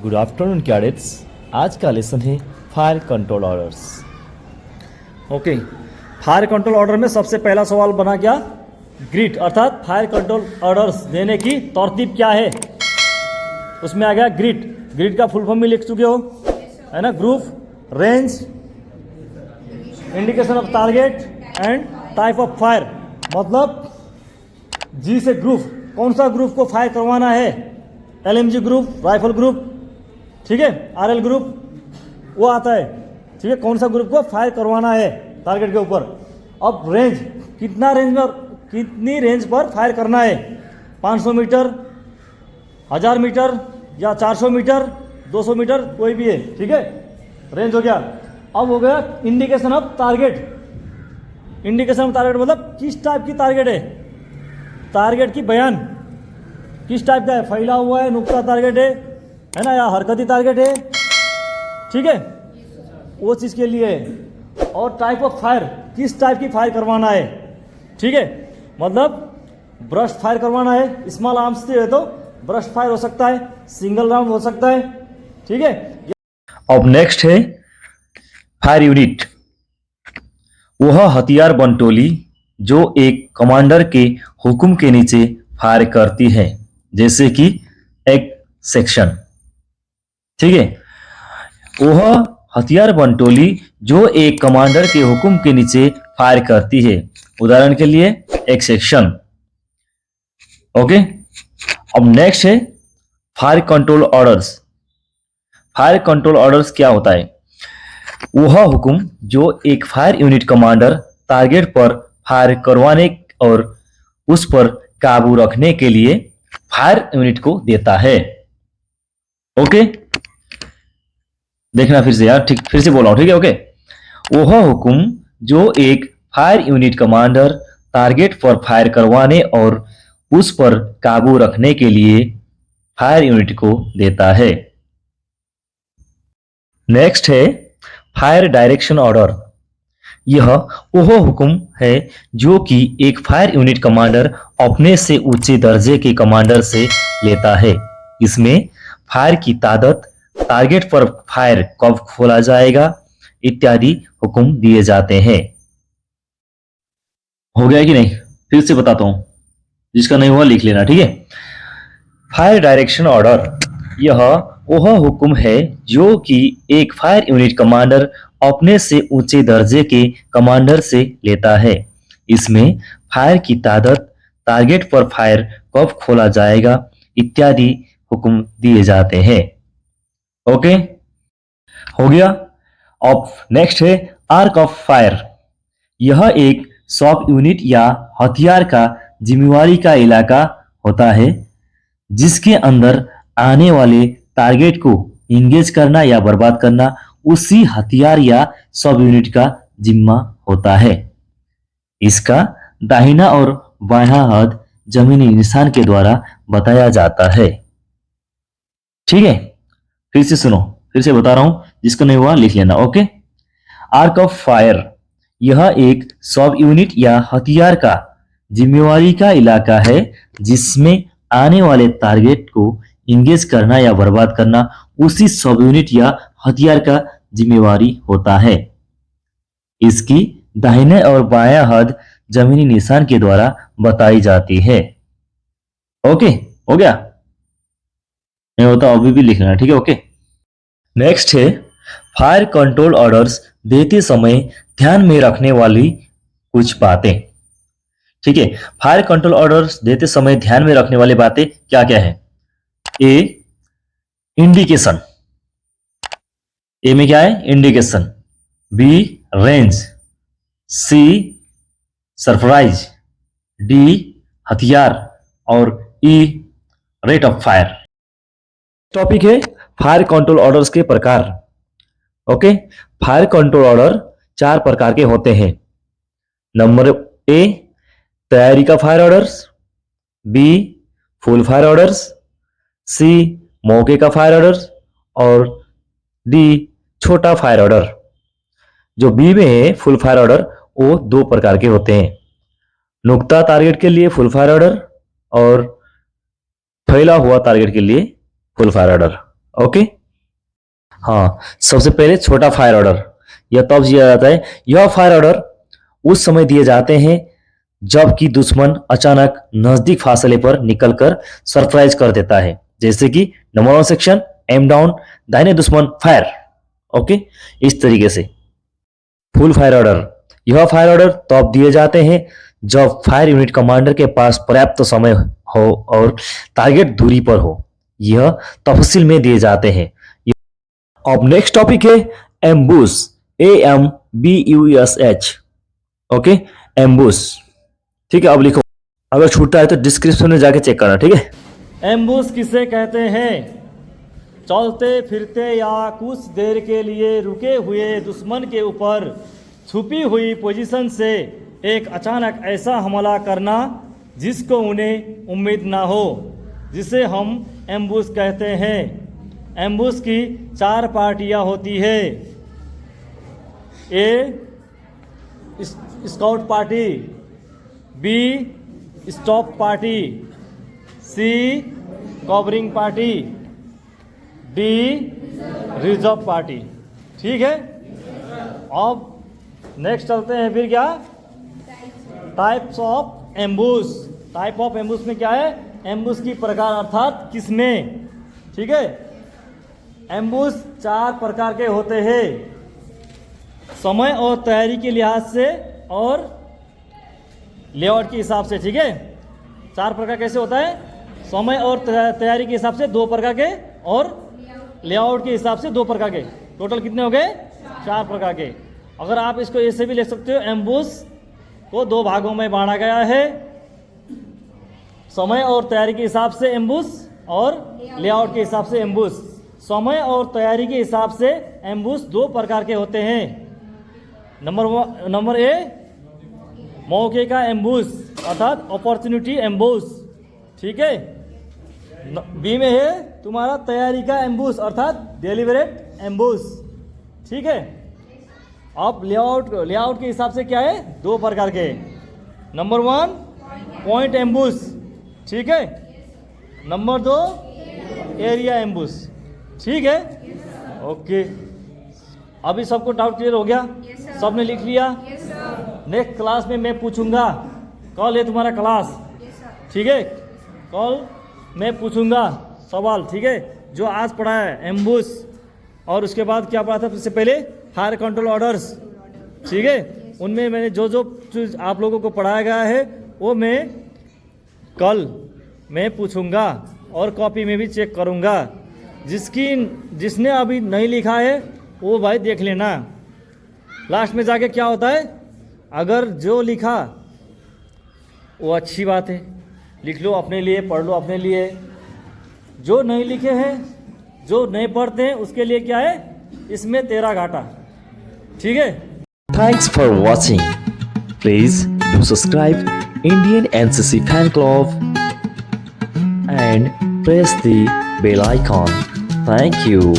Good afternoon cadets. आज का lesson है fire control orders. Okay, fire control order में सबसे पहला सवाल बना क्या, ग्रिड अर्थात फायर कंट्रोल ऑर्डर्स देने की तरतीब क्या है। उसमें आ गया ग्रिड। ग्रिड का फुल फॉर्म भी लिख चुके हो, है ना। Group, range, indication of target and type of fire. मतलब जी से ग्रुप, कौन सा ग्रुप को फायर करवाना है, एलएमजी ग्रुप, राइफल ग्रुप, ठीक है, आरएल ग्रुप वो आता है, ठीक है, कौन सा ग्रुप को फायर करवाना है टारगेट के ऊपर। अब रेंज, कितना रेंज में, कितनी रेंज पर फायर करना है, 500 मीटर, 1000 मीटर या 400 मीटर, 200 मीटर, कोई भी है, ठीक है, रेंज हो गया। अब हो गया indication of target. Indication of target मतलब किस टाइप की टारगेट है, टारगेट की बयान किस टाइप का है, फैला हुआ है, नुक्ता टारगेट है ना, या हरकती टारगेट है, ठीक है, वो चीज़ के लिए है। और टाइप ऑफ फायर, किस टाइप की फायर करवाना है, ठीक है, मतलब ब्रश फायर करवाना है, स्मॉल आर्म्स से है तो ब्रश फायर हो सकता है, सिंगल राउंड हो सकता है, ठीक है। अब नेक्स्ट है फायर यूनिट। वह हथियार बंटोली जो एक कमांडर के हुक्म के नीचे फायर करती है, जैसे कि एक सेक्शन, ठीक है। वह हथियार बंटोली जो एक कमांडर के हुक्म के नीचे फायर करती है, उदाहरण के लिए एक सेक्शन। ओके, अब नेक्स्ट है fire control orders. Fire control orders क्या होता है, वह हुक्म जो एक फायर यूनिट कमांडर टारगेट पर फायर करवाने और उस पर काबू रखने के लिए फायर यूनिट को देता है। ओके, देखना फिर से यार, ठीक, फिर से बोल रहा हूं, ठीक है। ओके, वह हुक्म जो एक फायर यूनिट कमांडर टारगेट पर फायर करवाने और उस पर काबू रखने के लिए फायर यूनिट को देता है। नेक्स्ट है फायर डायरेक्शन ऑर्डर। यह वह हुक्म है जो कि एक फायर यूनिट कमांडर अपने से ऊंचे दर्जे के कमांडर से लेता है। इसमें फायर की तादाद, टारगेट पर फायर कब खोला जाएगा इत्यादि हुक्म दिए जाते हैं। हो गया कि नहीं, फिर से बताता हूं, जिसका नहीं हुआ लिख लेना, ठीक है। फायर डायरेक्शन ऑर्डर, यह वह हुक्म है जो कि एक फायर यूनिट कमांडर अपने से ऊंचे दर्जे के कमांडर से लेता है। इसमें फायर की तादाद, टारगेट पर फायर कब खोला जाएगा इत्यादि हुक्म दिए जाते हैं। ओके, हो गया। अब नेक्स्ट है आर्क ऑफ फायर। यह एक सब यूनिट या हथियार का जिम्मेवारी का इलाका होता है जिसके अंदर आने वाले टारगेट को इंगेज करना या बर्बाद करना उसी हथियार या सब यूनिट का जिम्मा होता है। इसका दाहिना और बायां हाथ जमीनी निशान के द्वारा बताया जाता है, ठीक है। फिर से सुनो, फिर से बता रहा हूं, जिसको नहीं हुआ लिख लेना। ओके, आर्क ऑफ फायर, यह एक सब यूनिट या हथियार का जिम्मेवारी का इलाका है जिसमें आने वाले टारगेट को इंगेज करना या बर्बाद करना उसी सब यूनिट या हथियार का जिम्मेवारी होता है। इसकी दाहिने और बायां हाथ जमीनी निशान के द्वारा बताई जाती है। ओके, हो गया, नहीं होता अभी भी लिखना, ठीक है। ओके, नेक्स्ट है फायर कंट्रोल ऑर्डर्स देते समय ध्यान में रखने वाली कुछ बातें, ठीक है। फायर कंट्रोल ऑर्डर्स देते समय ध्यान में रखने वाली बातें क्या क्या है। ए, इंडिकेशन, ए में क्या है, indication. B, range. C, surprise. D, हथियार। और E, rate of fire. Topic है फायर कंट्रोल ऑर्डर्स के प्रकार। ओके, फायर कंट्रोल ऑर्डर 4 प्रकार के होते हैं। नंबर ए, तैयारी का fire orders. B, full fire orders. C, मौके का फायर ऑर्डर्स। और डी, छोटा फायर ऑर्डर। जो बी में है फुल फायर ऑर्डर, वो 2 प्रकार के होते हैं। नुक्ता टारगेट के लिए फुल फायर ऑर्डर और फैला हुआ टारगेट के लिए फुल फायर ऑर्डर। ओके। हाँ, सबसे पहले छोटा फायर ऑर्डर, यह तब दिया जाता है, यह फायर ऑर्डर उस समय दिए जाते हैं जबकि दुश्मन अचानक नजदीक फासले पर निकलकर सरप्राइज कर देता है, जैसे कि नंबर 1 सेक्शन, एम डाउन, दाहिने दुश्मन, फायर। ओके, इस तरीके से। फुल फायर ऑर्डर, यह फायर ऑर्डर तब दिए जाते हैं जब फायर यूनिट कमांडर के पास पर्याप्त समय हो और टारगेट दूरी पर हो, यह तफसील में दिए जाते हैं। अब नेक्स्ट टॉपिक है एम्बुश, AMBUSH। Okay, ambush. ठीक है, अब लिखो, अगर छूटता है तो डिस्क्रिप्शन में जाके चेक करना, ठीक है। एम्बुश किसे कहते हैं? चलते फिरते या कुछ देर के लिए रुके हुए दुश्मन के ऊपर छुपी हुई पोजीशन से एक अचानक ऐसा हमला करना जिसको उन्हें उम्मीद ना हो, जिसे हम एम्बुश कहते हैं। एम्बुश की 4 पार्टियां होती है। A scout party, B stop party, C covering party, D reserve party. ठीक है, अब नेक्स्ट चलते हैं फिर क्या, types of ambush. Type of ambush में क्या है, एम्बुश की प्रकार अर्थात किसमें। ठीक है, एम्बुश 4 प्रकार के होते हैं, समय और तैयारी के लिहाज से और लेआउट के हिसाब से। ठीक है, 4 प्रकार कैसे होता है, समय और तैयारी के हिसाब से 2 प्रकार के और लेआउट के हिसाब से 2 प्रकार के। टोटल कितने हो गए, 4 प्रकार के। अगर आप इसको ऐसे भी लिख सकते हो, एम्बुश को 2 भागों में बांटा गया है, समय और तैयारी के हिसाब से एम्बुश और लेआउट के हिसाब से एम्बुश। समय और तैयारी के हिसाब से एम्बुश 2 प्रकार के होते हैं। नंबर ए मौके का एम्बुश अर्थात अपॉर्चुनिटी एम्बुश। ठीक है, बी में है तुम्हारा तैयारी का एम्बुश अर्थात डेलिबरेट एम्बुश। ठीक है, अब लेआउट के हिसाब से क्या है, 2 प्रकार के। Number 1 point ambush. ठीक है, नंबर 2 एरिया एम्बुश। ठीक है, ओके। अभी सबको डाउट क्लियर हो गया, सबने लिख लिया। नेक्स्ट क्लास में मैं पूछूंगा, कल है तुम्हारा क्लास। ठीक है, कल मैं पूछूंगा सवाल। ठीक है, जो आज पढ़ा है एम्बुश और उसके बाद क्या पढ़ा था इससे पहले, फायर कंट्रोल ऑर्डर्स। ठीक है, उनमें मैंने जो चीज़ आप लोगों को पढ़ाया गया है वो मैं कल मैं पूछूंगा और कॉपी में भी चेक करूंगा। जिसने अभी नहीं लिखा है वो भाई देख लेना, लास्ट में जाके क्या होता है, अगर जो लिखा वो अच्छी बात है, लिख लो अपने लिए, पढ़ लो अपने लिए। जो नहीं लिखे हैं, जो नहीं पढ़ते हैं, उसके लिए क्या है, इसमें तेरा घाटा। ठीक है, Thanks for watching. Please do subscribe Indian NCC Fan Club and press the bell icon. Thank you.